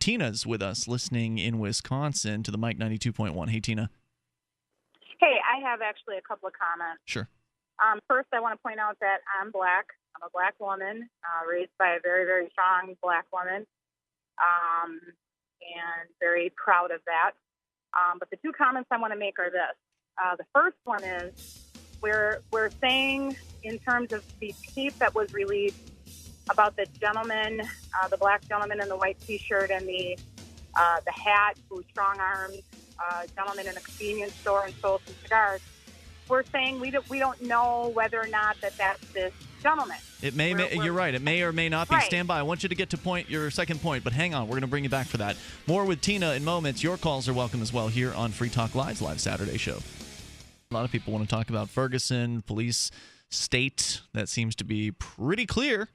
Tina's with us, listening in Wisconsin to the Mike 92.1. Hey, Tina. Hey, I have actually a couple of comments. Sure. First, I want to point out that I'm black. I'm a black woman, raised by a very, very strong black woman, and very proud of that. But the two comments I want to make are this. The first one is we're saying in terms of the tape that was released about the gentleman, the black gentleman in the white T-shirt and the hat who strong-armed a gentleman in a convenience store and sold some cigars. We're saying we don't know whether or not that's this gentleman. It may, you're right. It may or may not be. Right. Stand by. I want you to get to your second point, but hang on. We're going to bring you back for that. More with Tina in moments. Your calls are welcome as well here on Free Talk Live's Live Saturday show. A lot of people want to talk about Ferguson, police state. That seems to be pretty clear.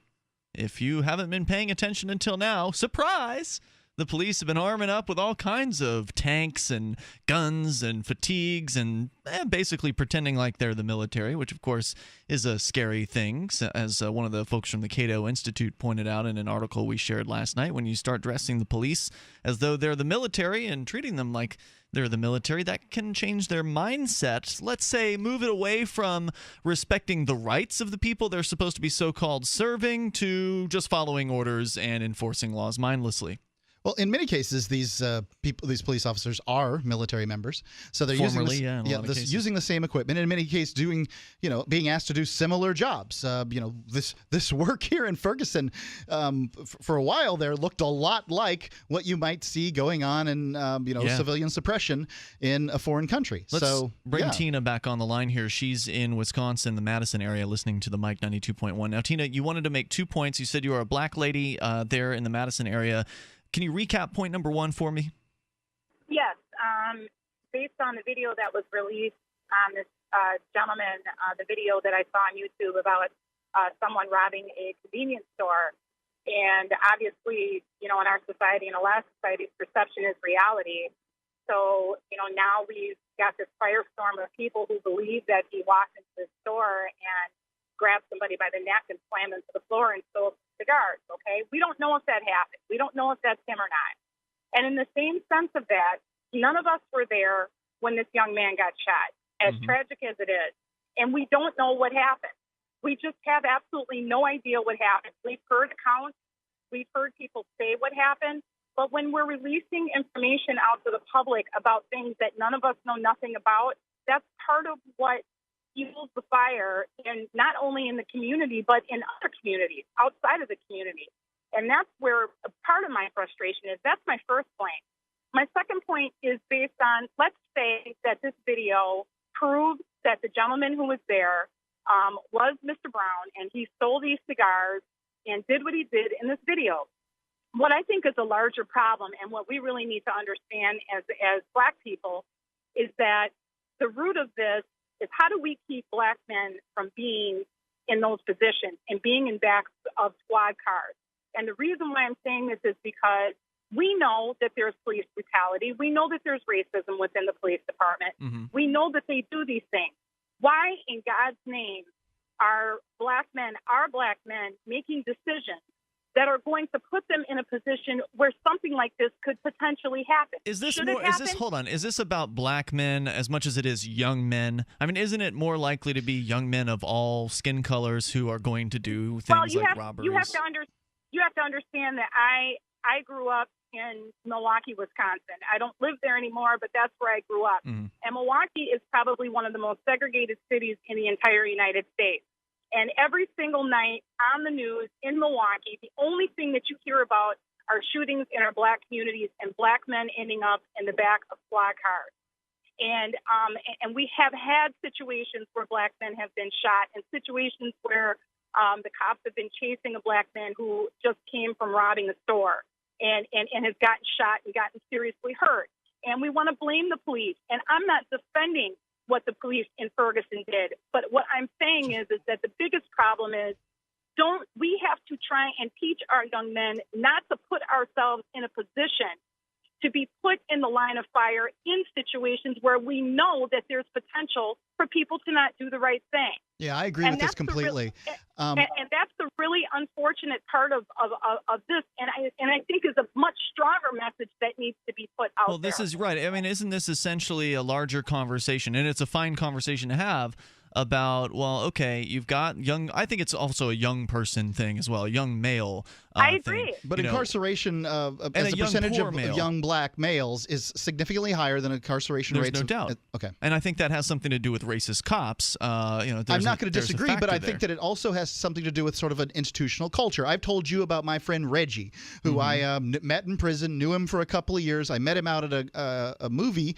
If you haven't been paying attention until now, surprise! The police have been arming up with all kinds of tanks and guns and fatigues and basically pretending like they're the military, which, of course, is a scary thing, as one of the folks from the Cato Institute pointed out in an article we shared last night. When you start dressing the police as though they're the military and treating them like they're the military, that can change their mindset. Let's say move it away from respecting the rights of the people they're supposed to be so-called serving to just following orders and enforcing laws mindlessly. Well, in many cases, these police officers are military members, so they're using the same equipment, and in many cases, being asked to do similar jobs. This work here in Ferguson, for a while there, looked a lot like what you might see going on in civilian suppression in a foreign country. Let's bring Tina back on the line here. She's in Wisconsin, the Madison area, listening to the Mike 92.1. Now, Tina, you wanted to make 2 points. You said you are a black lady there in the Madison area. Can you recap point number one for me? Yes. Based on the video that was released on this gentleman, the video that I saw on YouTube about someone robbing a convenience store. And obviously, in our society, in a lot of societies, perception is reality. So, now we've got this firestorm of people who believe that he walked into the store and grabbed somebody by the neck and slammed them to the floor and stole cigars, okay? We don't know if that happened. We don't know if that's him or not. And in the same sense of that, none of us were there when this young man got shot, as tragic as it is. And we don't know what happened. We just have absolutely no idea what happened. We've heard accounts. We've heard people say what happened. But when we're releasing information out to the public about things that none of us know nothing about, that's part of what fuels the fire, and not only in the community, but in other communities outside of the community. And that's where a part of my frustration is. That's my first point. My second point is based on, let's say that this video proves that the gentleman who was there was Mr. Brown, and he stole these cigars and did what he did in this video. What I think is a larger problem, and what we really need to understand as black people, is that the root of this is how do we keep black men from being in those positions and being in backs of squad cars? And the reason why I'm saying this is because we know that there's police brutality. We know that there's racism within the police department. We know that they do these things. Why in God's name are black men making decisions that are going to put them in a position where something like this could potentially happen? Is this about black men as much as it is young men? I mean, isn't it more likely to be young men of all skin colors who are going to do things like robberies? You have to understand that I grew up in Milwaukee, Wisconsin. I don't live there anymore, but that's where I grew up. And Milwaukee is probably one of the most segregated cities in the entire United States. And every single night on the news in Milwaukee, the only thing that you hear about are shootings in our black communities and black men ending up in the back of squad cars. And we have had situations where black men have been shot, and situations where the cops have been chasing a black man who just came from robbing a store and has gotten shot and gotten seriously hurt. And we want to blame the police. And I'm not defending what the police in Ferguson did. But what I'm saying is that the biggest problem is we have to try and teach our young men not to put ourselves in a position to be put in the line of fire in situations where we know that there's potential for people to not do the right thing. Yeah, I agree with this completely. And that's the really unfortunate part of this, and I think is a much stronger message that needs to be put out. Well, this is right. I mean, isn't this essentially a larger conversation? And it's a fine conversation to have about, well, okay, you've got young. I think it's also a young person thing as well, a young male. I agree. Thing. But incarceration as a percentage of young black males is significantly higher than incarceration rates. There's no doubt. Okay. And I think that has something to do with racist cops. I'm not going to disagree, but I think that it also has something to do with sort of an institutional culture. I've told you about my friend Reggie, who I met in prison, knew him for a couple of years. I met him out at a movie,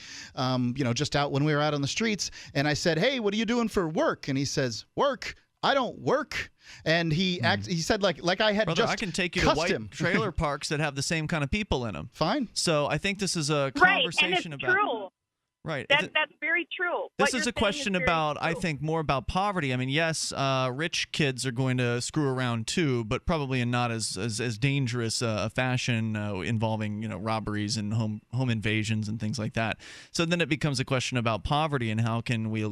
just out when we were out on the streets. And I said, "Hey, what are you doing for work?" And he says, "Work? I don't work." And he said like I had Brother, just I can take you to white trailer parks that have the same kind of people in them. Fine. So I think this is a conversation and it's about. True. Right. That's very true. This is a question about, I think, more about poverty. I mean, yes, rich kids are going to screw around too, but probably in not as dangerous a fashion involving, robberies and home invasions and things like that. So then it becomes a question about poverty and how can we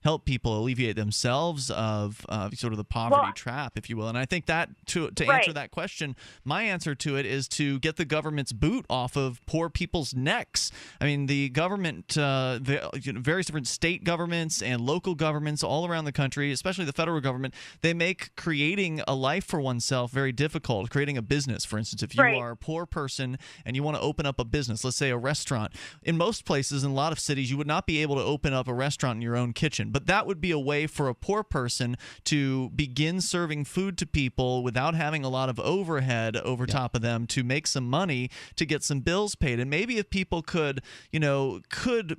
help people alleviate themselves of sort of the poverty trap, if you will. And I think that to answer that question, my answer to it is to get the government's boot off of poor people's necks. I mean, the government. Various different state governments and local governments all around the country, especially the federal government, they make creating a life for oneself very difficult. Creating a business, for instance, if you are a poor person and you want to open up a business, let's say a restaurant. In most places, in a lot of cities, you would not be able to open up a restaurant in your own kitchen. But that would be a way for a poor person to begin serving food to people without having a lot of overhead over top of them to make some money to get some bills paid. And maybe if people could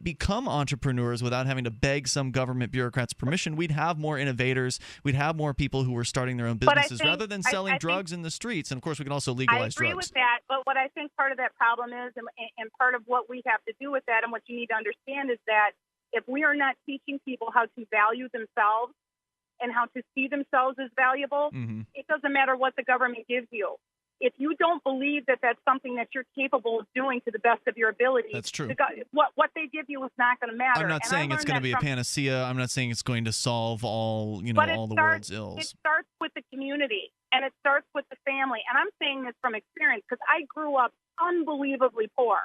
become entrepreneurs without having to beg some government bureaucrat's permission, we'd have more innovators. We'd have more people who were starting their own businesses rather than selling drugs in the streets. And, of course, we can also legalize drugs. I agree with that, but what I think part of that problem is, and part of what we have to do with that and what you need to understand is that if we are not teaching people how to value themselves and how to see themselves as valuable, it doesn't matter what the government gives you. If you don't believe that that's something that you're capable of doing to the best of your ability, that's true. What they give you is not going to matter. I'm not saying it's going to be a panacea. I'm not saying it's going to solve all the world's ills. It starts with the community and it starts with the family. And I'm saying this from experience because I grew up unbelievably poor,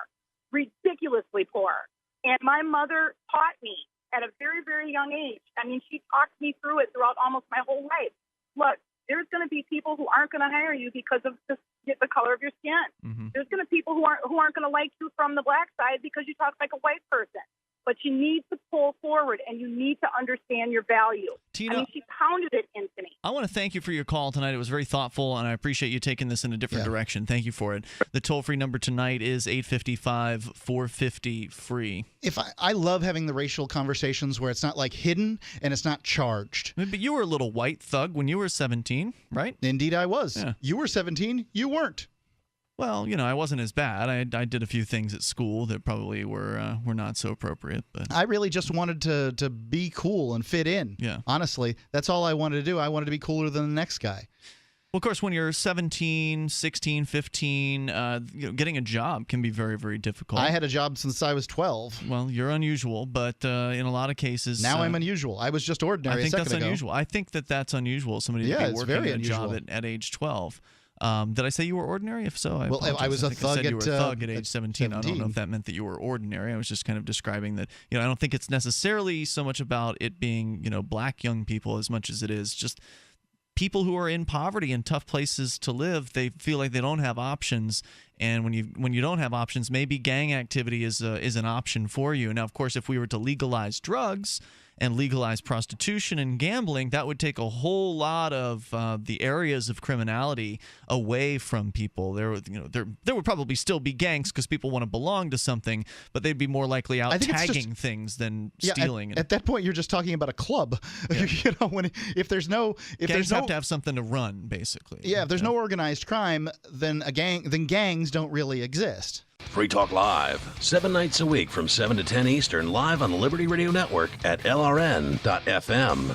ridiculously poor. And my mother taught me at a very, very young age. I mean, she talked me through it throughout almost my whole life. Look, there's going to be people who aren't going to hire you because of the color of your skin. There's going to be people who aren't going to like you from the black side because you talk like a white person. But you need to pull forward, and you need to understand your value. Tina, I mean, she pounded it into me. I want to thank you for your call tonight. It was very thoughtful, and I appreciate you taking this in a different direction. Thank you for it. The toll-free number tonight is 855-450-FREE. I love having the racial conversations where it's not like hidden and it's not charged. But you were a little white thug when you were 17, right? Indeed, I was. Yeah. You were 17. You weren't. Well, I wasn't as bad. I did a few things at school that probably were not so appropriate. But I really just wanted to be cool and fit in. Yeah. Honestly, that's all I wanted to do. I wanted to be cooler than the next guy. Well, of course, when you're 17, 16, 15, getting a job can be very, very difficult. I had a job since I was 12. Well, you're unusual, but in a a lot of cases... Now I'm unusual. I was just ordinary a second ago. I think that's unusual. I think that's unusual, somebody to be working a job at age 12. Did I say you were ordinary? If so, I was a thug. I said you were a thug at age 17. I don't know if that meant that you were ordinary. I was just kind of describing that. I don't think it's necessarily so much about it being black young people as much as it is just people who are in poverty and tough places to live. They feel like they don't have options. And when you don't have options, maybe gang activity is an option for you. Now, of course, if we were to legalize drugs and legalize prostitution and gambling, that would take a whole lot of the areas of criminality away from people. There would probably still be gangs because people want to belong to something, but they'd be more likely out tagging things than stealing. At that point, you're just talking about a club. Yeah. If there's no have to have something to run, basically. Yeah, if there's no organized crime, then gangs don't really exist. Free Talk Live, 7 nights a week from 7 to 10 Eastern, live on the Liberty Radio Network at LRN.FM.